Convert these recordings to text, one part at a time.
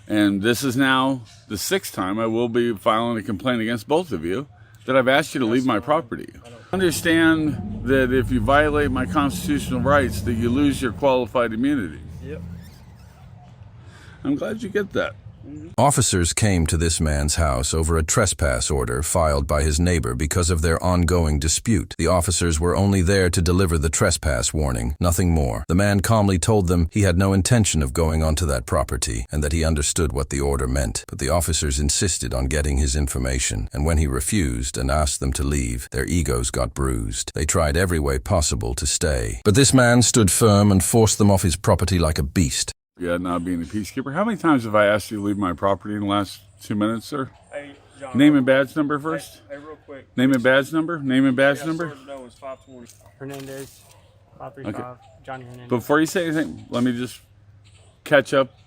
And this is now the 6th time I will be filing a complaint against both of you that I've asked you to leave my property. Understand that if you violate my constitutional rights, that you lose your qualified immunity. Yep. I'm glad you get that. Officers came to this man's house over a trespass order filed by his neighbor because of their ongoing dispute. The officers were only there to deliver the trespass warning, nothing more. The man calmly told them he had no intention of going onto that property and that he understood what the order meant. But the officers insisted on getting his information, and when he refused and asked them to leave, their egos got bruised. They tried every way possible to stay. But this man stood firm and forced them off his property like a beast. Yeah, not being a peacekeeper. How many times have I asked you to leave my property in the last 2 minutes, sir? Hey, John. Name and badge number first. Hey, real quick. Name and badge number. Name and badge number. No, it's 520. Hernandez, 535, Okay. Johnny Hernandez. Before you say anything, let me just catch up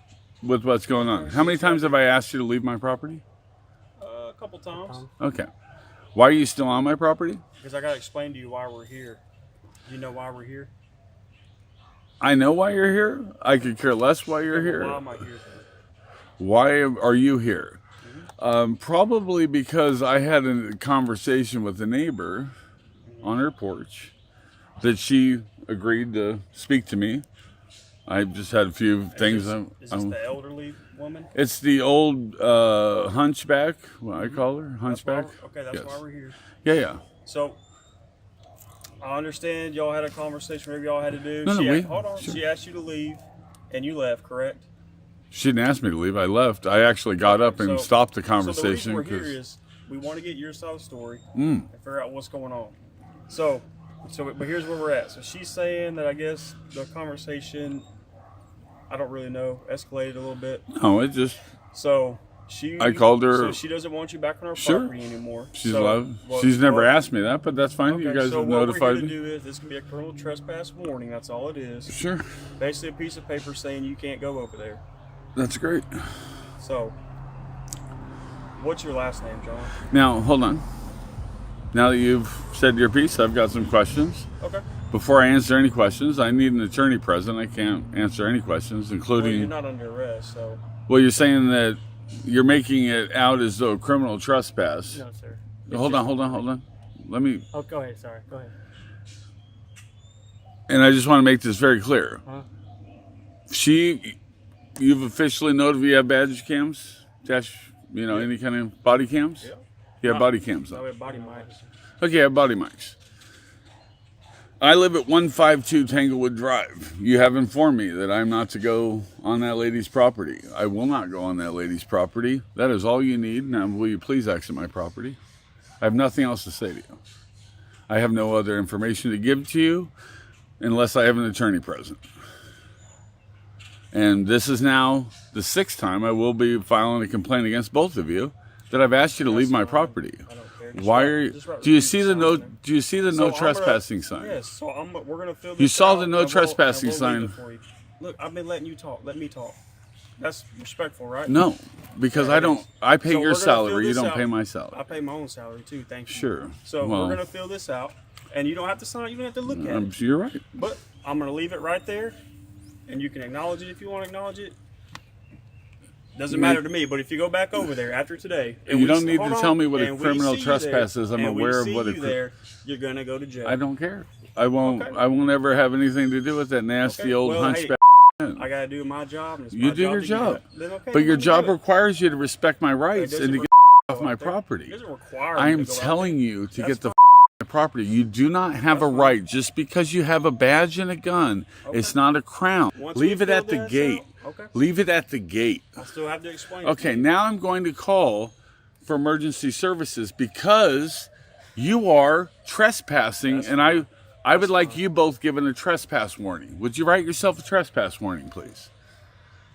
with what's going on. How many times have I asked you to leave my property? A couple times. Okay. Why are you still on my property? Because I got to explain to you why we're here. Do you know why we're here? I know why you're here. I could care less why you're here. Why am I here? Why are you here? Probably because I had a conversation with a neighbor on her porch that she agreed to speak to me. I just had a few things. Is this the elderly woman? It's the old hunchback, what I call her, hunchback. That's why we're here. Yeah. So, I understand y'all had a conversation, whatever y'all had to do. Hold on. Sure. She asked you to leave, and you left, correct? She didn't ask me to leave. I left. I actually got up and stopped the conversation. So the reason we're here is we want to get your side of the story and figure out what's going on. But here's where we're at. So she's saying that I guess the conversation, I don't really know, escalated a little bit. No, it just... So I called her. So she doesn't want you back on her property anymore. She's she's never asked me that, but that's fine. Okay, You guys so have what notified we're here me. to do is this can be a criminal trespass warning. That's all it is. Sure. Basically, a piece of paper saying you can't go over there. That's great. So, what's your last name, John? Now, hold on. Now that you've said your piece, I've got some questions. Okay. Before I answer any questions, I need an attorney present. I can't answer any questions, including... Well, you're not under arrest, so... Well, you're saying that you're making it out as though criminal trespass. No, sir. Hold on. Let me... Oh, go ahead. Sorry. Go ahead. And I just want to make this very clear. Huh? You've officially noted you have badge cams? Any kind of body cams? Yeah. You have body cams No, on? we have body mics. Okay, I have body mics. I live at 152 Tanglewood Drive. You have informed me that I'm not to go on that lady's property. I will not go on that lady's property. That is all you need. Now, will you please exit my property? I have nothing else to say to you. I have no other information to give to you unless I have an attorney present. And this is now the 6th time I will be filing a complaint against both of you that I've asked you to leave my property. I don't care. Why are you? Do you see the no? Do you see the no trespassing sign? Yes. So we're gonna fill this. You saw out, the no trespassing sign. Look, I've been letting you talk. Let me talk. That's respectful, right? No, because I don't. I pay your salary. You don't out. pay my salary. I pay my own salary too. Thank you. Sure. So Well, we're gonna fill this out, and you don't have to sign. You don't have to look at it. You're right. But I'm gonna leave it right there, and you can acknowledge it if you want to acknowledge it. Doesn't matter to me, but if you go back over there after today, and you don't need to tell me what a and we criminal see you trespass there, is. I'm and we aware of see what you there, you're gonna go to jail. I don't care. I won't. Okay. I won't ever have anything to do with that nasty old hunchback. I gotta do my job. And it's You my do job your to job, get it. Then, okay, but then your let me job do it. requires you to respect my rights and to get off my property. It doesn't require me I am to go out telling there. you to That's get the fine. property. You do not have a right just because you have a badge and a gun. Okay. It's not a crown. Once Leave we it at fill the this gate. out, okay. Leave it at the gate. I still have to explain. Okay, now I'm going to call for emergency services because you are trespassing, That's and I would like you both given a trespass warning. Would you write yourself a trespass warning, please?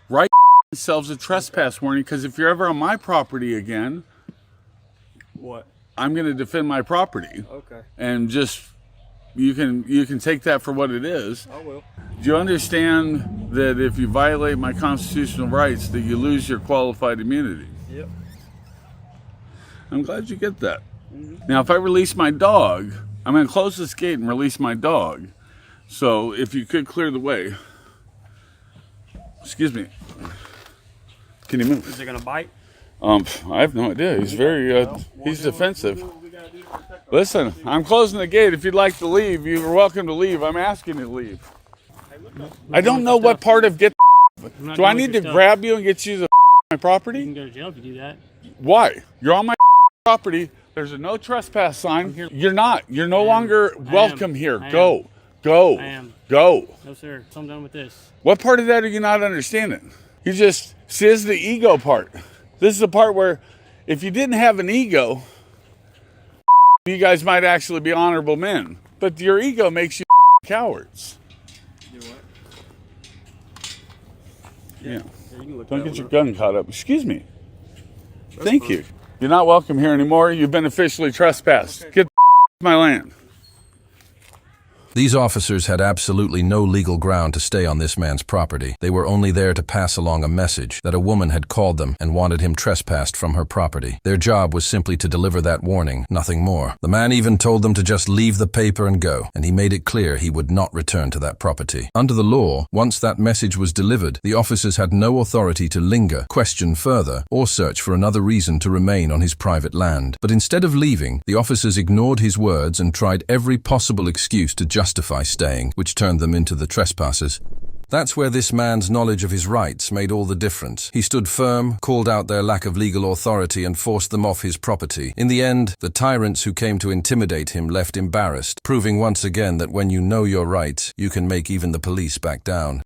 Write yourselves a trespass warning, because if you're ever on my property again, What? I'm going to defend my property. Okay. And just you can take that for what it is. I will. Do you understand that if you violate my constitutional rights, that you lose your qualified immunity? Yep. I'm glad you get that. Now, if I release my dog, I'm going to close this gate and release my dog. So if you could clear the way. Excuse me. Can you move? Is it gonna bite? I have no idea. He's very, he's defensive. Listen, I'm closing the gate. If you'd like to leave, you're welcome to leave. I'm asking you to leave. I don't know what part of get. Do I need to grab you and get you to my You property? can go to jail if you do that. Why? You're on my property. There's a no trespass sign. You're not. You're no longer welcome here. Go. Go. I am. Go. No, sir. So I'm done with this. What part of that are you not understanding? You just, see, this is the ego part. This is the part where if you didn't have an ego, you guys might actually be honorable men. But your ego makes you cowards. Do what? Yeah. Yeah, you can look Don't that get one your up. gun caught up. Excuse me. That's Thank fine. you. You're not welcome here anymore. You've been officially trespassed. Okay. Get the my land. These officers had absolutely no legal ground to stay on this man's property. They were only there to pass along a message that a woman had called them and wanted him trespassed from her property. Their job was simply to deliver that warning, nothing more. The man even told them to just leave the paper and go, and he made it clear he would not return to that property. Under the law, once that message was delivered, the officers had no authority to linger, question further, or search for another reason to remain on his private land. But instead of leaving, the officers ignored his words and tried every possible excuse to justify staying, which turned them into the trespassers. That's where this man's knowledge of his rights made all the difference. He stood firm, called out their lack of legal authority, and forced them off his property. In the end, the tyrants who came to intimidate him left embarrassed, proving once again that when you know your rights, you can make even the police back down.